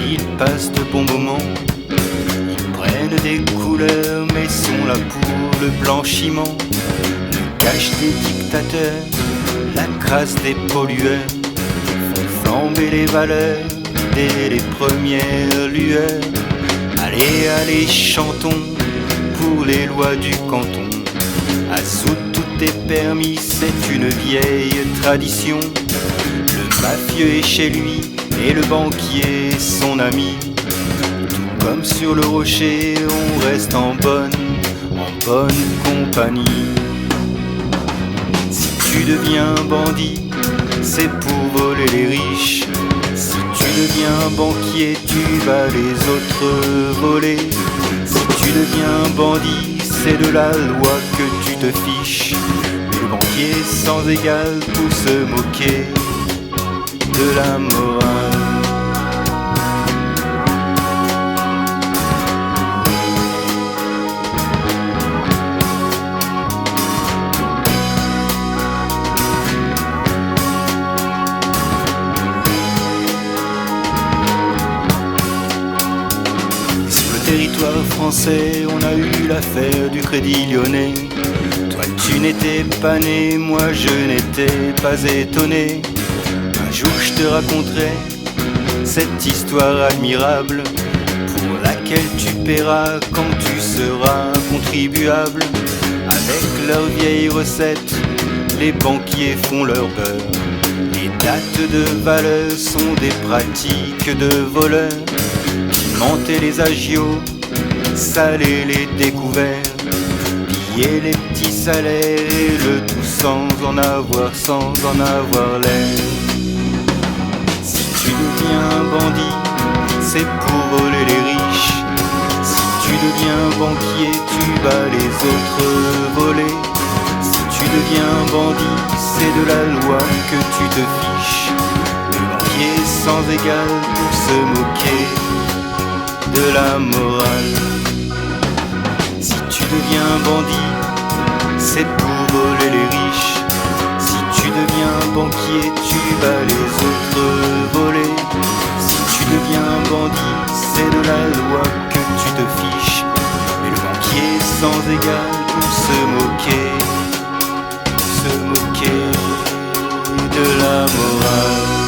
Ils passent de bons moments, ils prennent des couleurs, mais sont là pour le blanchiment. Le cash des dictateurs, la crasse des pollueurs, font flamber les valeurs dès les premières lueurs. Allez, allez, chantons pour les lois du canton. À Soult, tout est permis, c'est une vieille tradition. Le mafieux est chez lui et le banquier son ami. Tout comme sur le rocher, on reste en bonne compagnie. Si tu deviens bandit, c'est pour voler les riches. Si tu deviens banquier, tu vas les autres voler. Si tu deviens bandit, c'est de la loi que tu te fiches. Le banquier sans égal pour se moquer de la morale. Territoire français, on a eu l'affaire du Crédit Lyonnais. Toi tu n'étais pas né, moi je n'étais pas étonné. Un jour je te raconterai cette histoire admirable, pour laquelle tu paieras quand tu seras contribuable. Avec leurs vieilles recettes, les banquiers font leur beurre. Les dates de valeur sont des pratiques de voleurs. Monter les agios, saler les découverts, piller les petits salaires et le tout sans en avoir l'air. Si tu deviens bandit, c'est pour voler les riches. Si tu deviens banquier, tu vas les autres voler. Si tu deviens bandit, c'est de la loi que tu te fiches. Le banquier sans égal pour se moquer de la morale. Si tu deviens bandit, c'est pour voler les riches. Si tu deviens banquier, tu vas les autres voler. Si tu deviens bandit, c'est de la loi que tu te fiches. Mais le banquier sans égal pour se moquer de la morale.